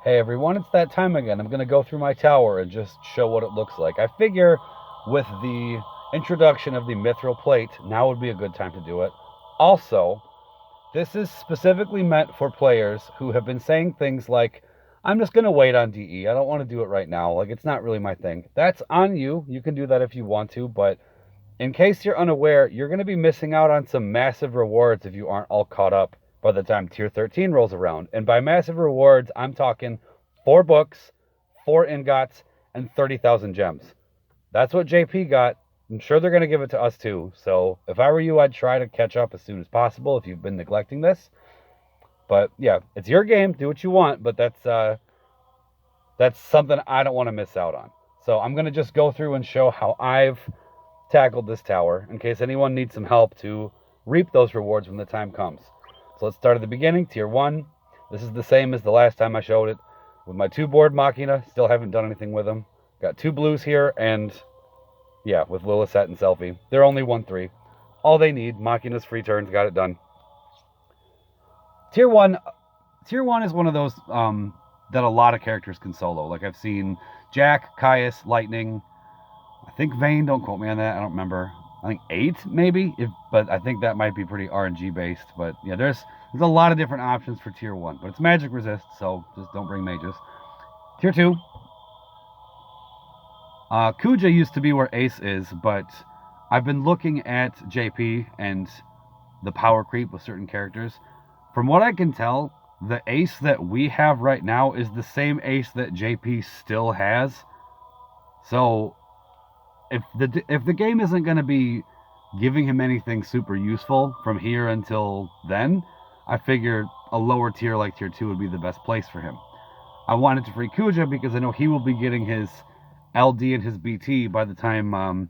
Hey everyone, it's that time again. I'm going to go through my tower and just show what it looks like. I figure with the introduction of the Mythril plate, now would be a good time to do it. Also, this is specifically meant for players who have been saying things like, I'm just going to wait on DE. I don't want to do it right now. Like, it's not really my thing. That's on you. You can do that if you want to, but in case you're unaware, you're going to be missing out on some massive rewards if you aren't all caught up by the time Tier 13 rolls around. And by massive rewards, I'm talking 4 books, 4 ingots, and 30,000 gems. That's what JP got. I'm sure they're going to give it to us too. So if I were you, I'd try to catch up as soon as possible if you've been neglecting this. But yeah, it's your game. Do what you want, but that's something I don't want to miss out on. So I'm going to just go through and show how I've tackled this tower in case anyone needs some help to reap those rewards when the time comes. So let's start at the beginning. Tier 1. This is the same as the last time I showed it. With my 2 board Machina, still haven't done anything with them. Got 2 blues here, and yeah, with Lilithset and Selfie. They're only 1-3. All they need. Machina's free turns, got it done. Tier 1 is one of those that a lot of characters can solo. Like I've seen Jack, Caius, Lightning, I think Vayne, don't quote me on that, I don't remember. I think 8 maybe, but I think that might be pretty RNG based. But yeah, there's a lot of different options for tier 1, but it's magic resist, so just don't bring mages. Tier 2. Kuja used to be where Ace is, but I've been looking at JP and the power creep with certain characters. From what I can tell, the Ace that we have right now is the same Ace that JP still has. So if the game isn't going to be giving him anything super useful from here until then, I figured a lower tier like tier 2 would be the best place for him. I wanted to free Kuja because I know he will be getting his LD and his BT by the time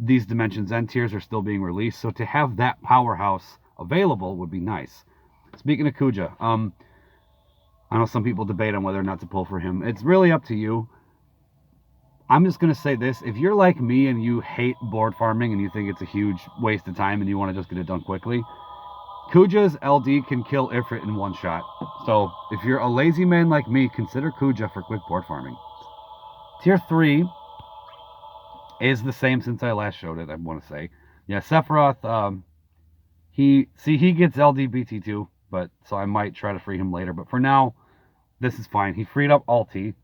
these Dimensions End tiers are still being released. So to have that powerhouse available would be nice. Speaking of Kuja, I know some people debate on whether or not to pull for him. It's really up to you. I'm just going to say this. If you're like me and you hate board farming and you think it's a huge waste of time and you want to just get it done quickly, Kuja's LD can kill Ifrit in one shot. So if you're a lazy man like me, consider Kuja for quick board farming. Tier 3 is the same since I last showed it, I want to say. Yeah, Sephiroth, he gets LD BT too, but so I might try to free him later. But for now, this is fine. He freed up Alti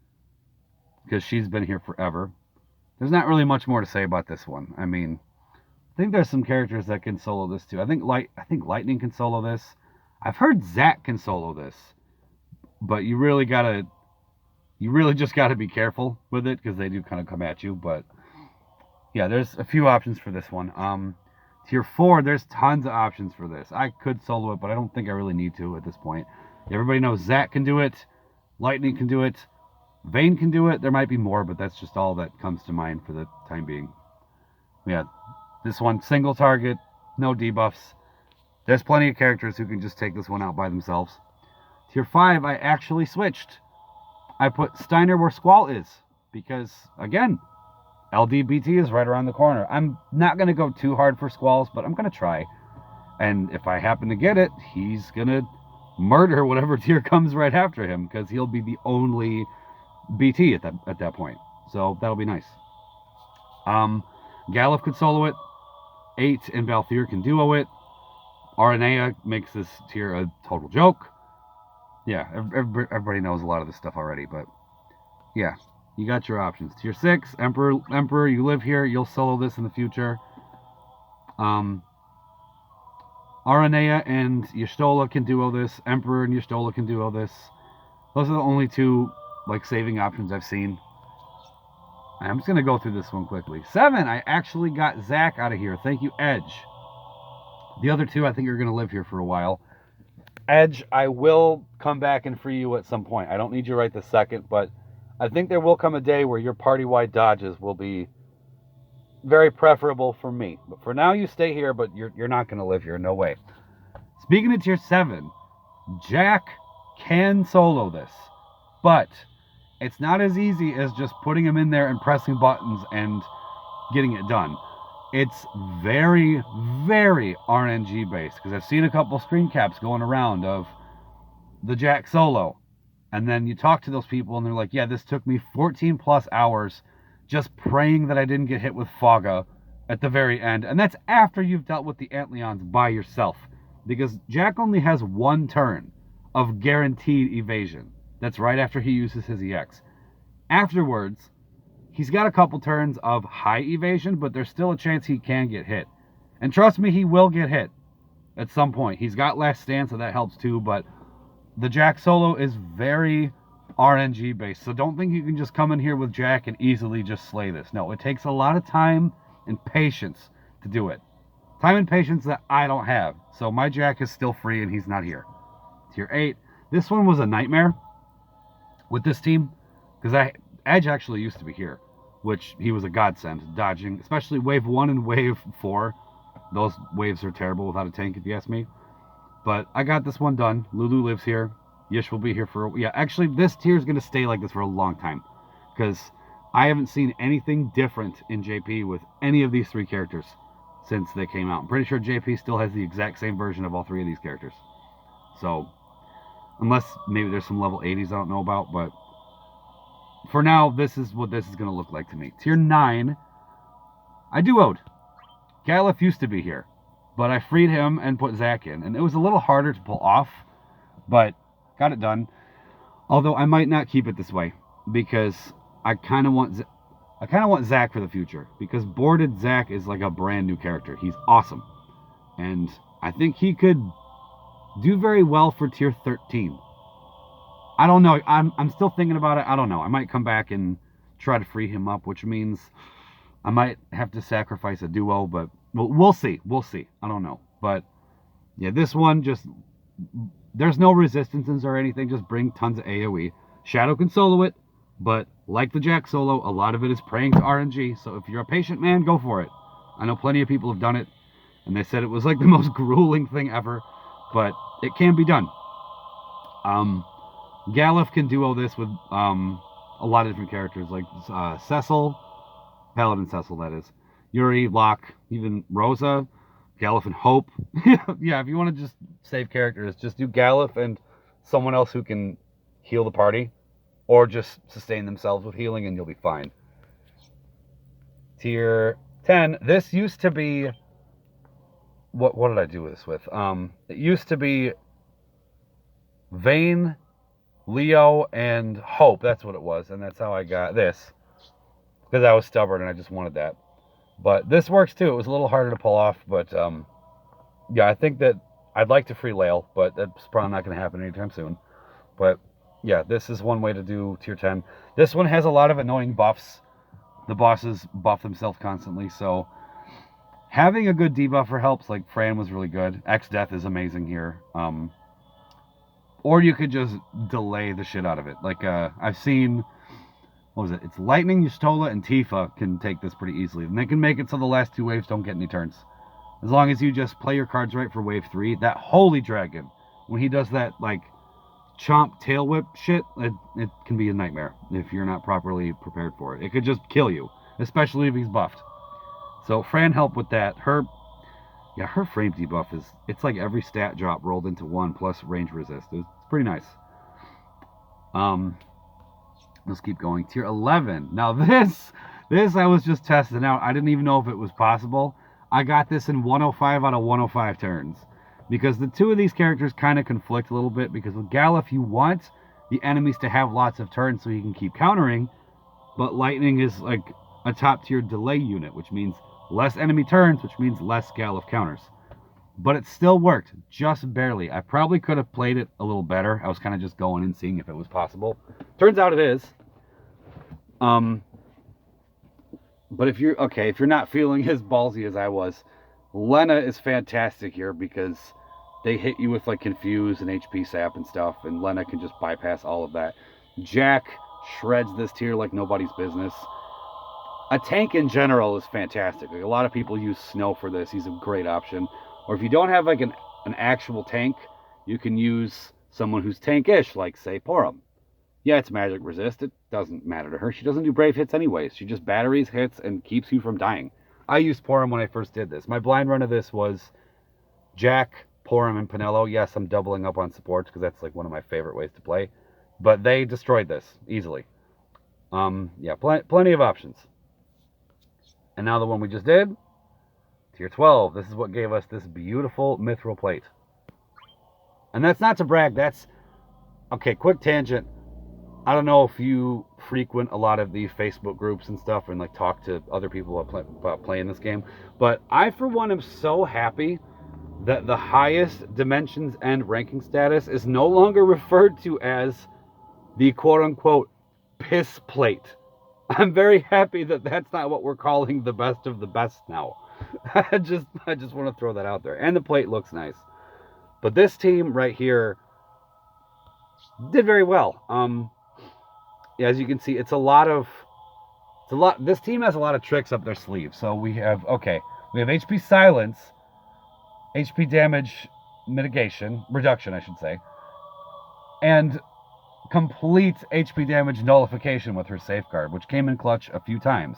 because she's been here forever. There's not really much more to say about this one. I mean, I think there's some characters that can solo this too. I think Lightning can solo this. I've heard Zac can solo this, but you really just gotta be careful with it because they do kind of come at you. But yeah, there's a few options for this one. Tier 4, there's tons of options for this. I could solo it, but I don't think I really need to at this point. Everybody knows Zac can do it. Lightning can do it. Vayne can do it. There might be more, but that's just all that comes to mind for the time being. Yeah, this one, single target, no debuffs. There's plenty of characters who can just take this one out by themselves. Tier 5, I actually switched. I put Steiner where Squall is because, again, LDBT is right around the corner. I'm not going to go too hard for Squalls, but I'm going to try. And if I happen to get it, he's going to murder whatever tier comes right after him because he'll be the only BT at that point. So that'll be nice. Galuf could solo it. 8 and Balthier can duo it. Aranea makes this tier a total joke. Yeah, everybody knows a lot of this stuff already, but yeah, you got your options. Tier 6, Emperor, you live here, you'll solo this in the future. Aranea and Y'shtola can duo this. Emperor and Y'shtola can duo this. Those are the only 2 saving options I've seen. I'm just going to go through this one quickly. 7, I actually got Zac out of here. Thank you, Edge. The other 2, I think are going to live here for a while. Edge, I will come back and free you at some point. I don't need you right this second, but I think there will come a day where your party-wide dodges will be very preferable for me. But for now, you stay here, but you're not going to live here. No way. Speaking of tier 7, Jack can solo this, but it's not as easy as just putting him in there and pressing buttons and getting it done. It's very, very RNG based because I've seen a couple screen caps going around of the Jack solo, And then you talk to those people and they're like, yeah, this took me 14 plus hours just praying that I didn't get hit with Fogga at the very end. And that's after you've dealt with the Antleons by yourself. Because Jack only has one turn of guaranteed evasion. That's right after he uses his EX. Afterwards, he's got a couple turns of high evasion, but there's still a chance he can get hit. And trust me, he will get hit at some point. He's got Last Stand, so that helps too, but the Jack solo is very RNG based. So don't think you can just come in here with Jack and easily just slay this. No, it takes a lot of time and patience to do it. Time and patience that I don't have. So my Jack is still free and he's not here. Tier 8. This one was a nightmare with this team because Edge actually used to be here, which he was a godsend, dodging, especially wave 1 and wave 4. Those waves are terrible without a tank, if you ask me. But I got this one done. Lulu lives here. Yish will be here for... Yeah, actually, this tier is going to stay like this for a long time. Because I haven't seen anything different in JP with any of these 3 characters since they came out. I'm pretty sure JP still has the exact same version of all 3 of these characters. So, unless maybe there's some level 80s I don't know about. But for now, this is what this is going to look like to me. Tier 9, I duoed. Galef used to be here, but I freed him and put Zach in, and it was a little harder to pull off, but got it done. Although I might not keep it this way because I kind of want Zach for the future, because boarded Zach is like a brand new character. He's awesome, and I think he could do very well for tier 13. I don't know. I'm still thinking about it. I don't know. I might come back and try to free him up, which means I might have to sacrifice a duo, but we'll see. We'll see. I don't know. But yeah, this one just, there's no resistances or anything. Just bring tons of AoE. Shadow can solo it, but like the Jack solo, a lot of it is praying to RNG. So if you're a patient man, go for it. I know plenty of people have done it, and they said it was like the most grueling thing ever, but it can be done. Galef can duo this with a lot of different characters, like Cecil, Paladin Cecil, that is. Yuri, Locke, even Rosa, Galef and Hope. Yeah, if you want to just save characters, just do Galef and someone else who can heal the party, or just sustain themselves with healing and you'll be fine. Tier 10. This used to be... What did I do this with? It used to be Vayne, Leo, and Hope. That's what it was, and that's how I got this. Because I was stubborn and I just wanted that. But this works too. It was a little harder to pull off, but yeah, I think that I'd like to free Lael, but that's probably not going to happen anytime soon. But yeah, this is one way to do tier 10. This one has a lot of annoying buffs. The bosses buff themselves constantly, so having a good debuffer helps. Like Fran was really good. X-Death is amazing here. Or you could just delay the shit out of it. Like I've seen... What was it? It's Lightning, Yustola, and Tifa can take this pretty easily. And they can make it so the last 2 waves don't get any turns. As long as you just play your cards right for wave 3. That Holy Dragon, when he does that, like, chomp tail whip shit, it can be a nightmare if you're not properly prepared for it. It could just kill you, especially if he's buffed. So Fran helped with that. Her frame debuff is, it's like every stat drop rolled into 1 plus range resist. It's pretty nice. Let's keep going. Tier 11. Now this I was just testing out. I didn't even know if it was possible. I got this in 105 out of 105 turns. Because the 2 of these characters kind of conflict a little bit. Because with Galef, you want the enemies to have lots of turns so you can keep countering. But Lightning is like a top tier delay unit, which means less enemy turns, which means less Galef counters. But it still worked, just barely. I probably could have played it a little better. I was kind of just going and seeing if it was possible. Turns out it is. But if you're not feeling as ballsy as I was, Lena is fantastic here because they hit you with like Confuse and HP Sap and stuff, and Lena can just bypass all of that. Jack shreds this tier like nobody's business. A tank in general is fantastic. Like, a lot of people use Snow for this. He's a great option. Or if you don't have like an actual tank, you can use someone who's tankish, like say Porum. Yeah, it's magic resist. It doesn't matter to her. She doesn't do brave hits anyways. She just batteries hits and keeps you from dying. I used Porum when I first did this. My blind run of this was Jack, Porum, and Pinello. Yes, I'm doubling up on supports because that's like one of my favorite ways to play. but they destroyed this easily. Yeah, plenty of options. And now the one we just did, tier 12. This is what gave us this beautiful Mythril plate. And that's not to brag. That's, okay, quick tangent. I don't know if you frequent a lot of the Facebook groups and stuff and like talk to other people about playing this game, but I, for one, am so happy that the highest Dimensions End ranking status is no longer referred to as the quote-unquote piss plate. I'm very happy that that's not what we're calling the best of the best now. I just want to throw that out there. And the plate looks nice. But this team right here did very well. As you can see, this team has a lot of tricks up their sleeve. So we have HP silence, HP damage reduction, I should say, and complete HP damage nullification with her safeguard, which came in clutch a few times.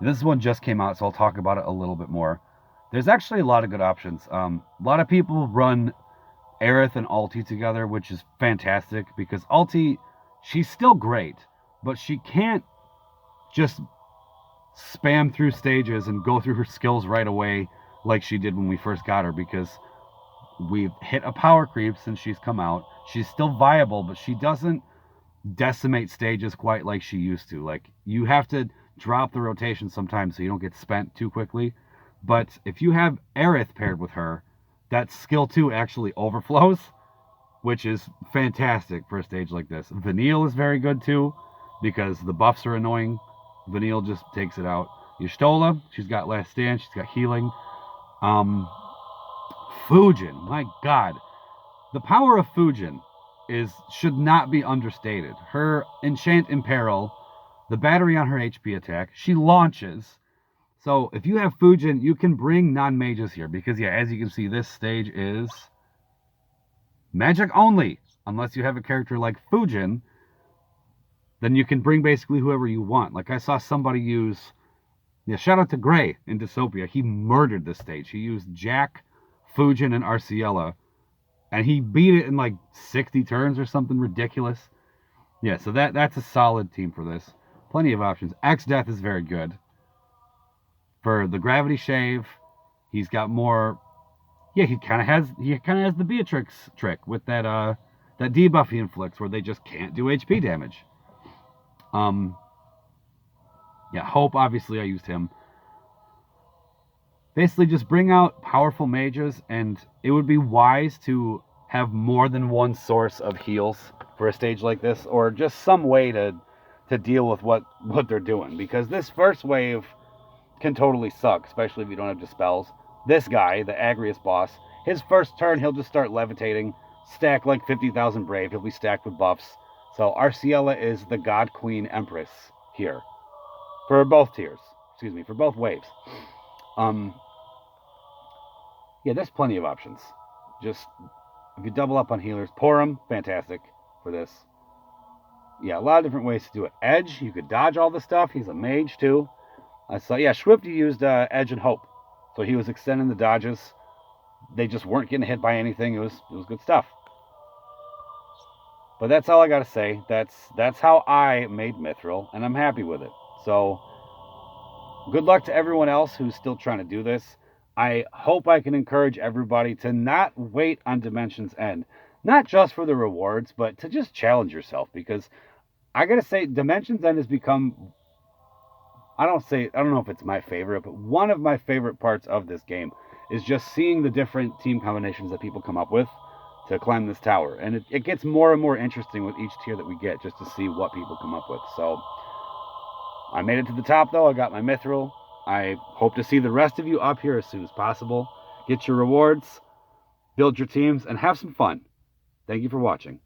This one just came out, so I'll talk about it a little bit more. There's actually a lot of good options. A lot of people run Aerith and Ulti together, which is fantastic because Ulti, she's still great, but she can't just spam through stages and go through her skills right away like she did when we first got her, because we've hit a power creep since she's come out. She's still viable, but she doesn't decimate stages quite like she used to. Like, you have to drop the rotation sometimes so you don't get spent too quickly. But if you have Aerith paired with her, that skill 2 actually overflows, which is fantastic for a stage like this. Vanille is very good too, because the buffs are annoying. Vanille just takes it out. Y'shtola, she's got Last Stand, she's got healing. Fujin, my god. The power of Fujin should not be understated. Her Enchant Imperil, the battery on her HP attack, she launches. So if you have Fujin, you can bring non-mages here, because yeah, as you can see, this stage is magic only. Unless you have a character like Fujin, then you can bring basically whoever you want. Like I saw somebody use, shout out to Gray in Dystopia. He murdered this stage. He used Jack, Fujin, and Arciella, and he beat it in like 60 turns or something ridiculous. Yeah, so that's a solid team for this. Plenty of options. X-Death is very good. For the Gravity Shave, he's got more. Yeah, he kind of has the Beatrix trick with that debuff he inflicts, where they just can't do HP damage. Yeah, Hope, obviously I used him. Basically, just bring out powerful mages, and it would be wise to have more than one source of heals for a stage like this, or just some way to deal with what they're doing, because this first wave can totally suck, especially if you don't have dispels. This guy, the Agrius boss, his first turn, he'll just start levitating, stack like 50,000 Brave, he'll be stacked with buffs. So Arciella is the God Queen Empress here. For both tiers. Excuse me, for both waves. Yeah, there's plenty of options. Just, if you double up on healers, Porum, fantastic for this. Yeah, a lot of different ways to do it. Edge, you could dodge all the stuff. He's a mage too. Swifty used Edge and Hope. So he was extending the dodges. They just weren't getting hit by anything. It was good stuff. But that's all I got to say. That's how I made Mythril, and I'm happy with it. So, good luck to everyone else who's still trying to do this. I hope I can encourage everybody to not wait on Dimensions End. Not just for the rewards, but to just challenge yourself. Because I got to say, Dimensions End has become, I don't know if it's my favorite, but one of my favorite parts of this game is just seeing the different team combinations that people come up with to climb this tower. And it gets more and more interesting with each tier that we get, just to see what people come up with. So, I made it to the top though. I got my Mythril. I hope to see the rest of you up here as soon as possible. Get your rewards, build your teams, and have some fun. Thank you for watching.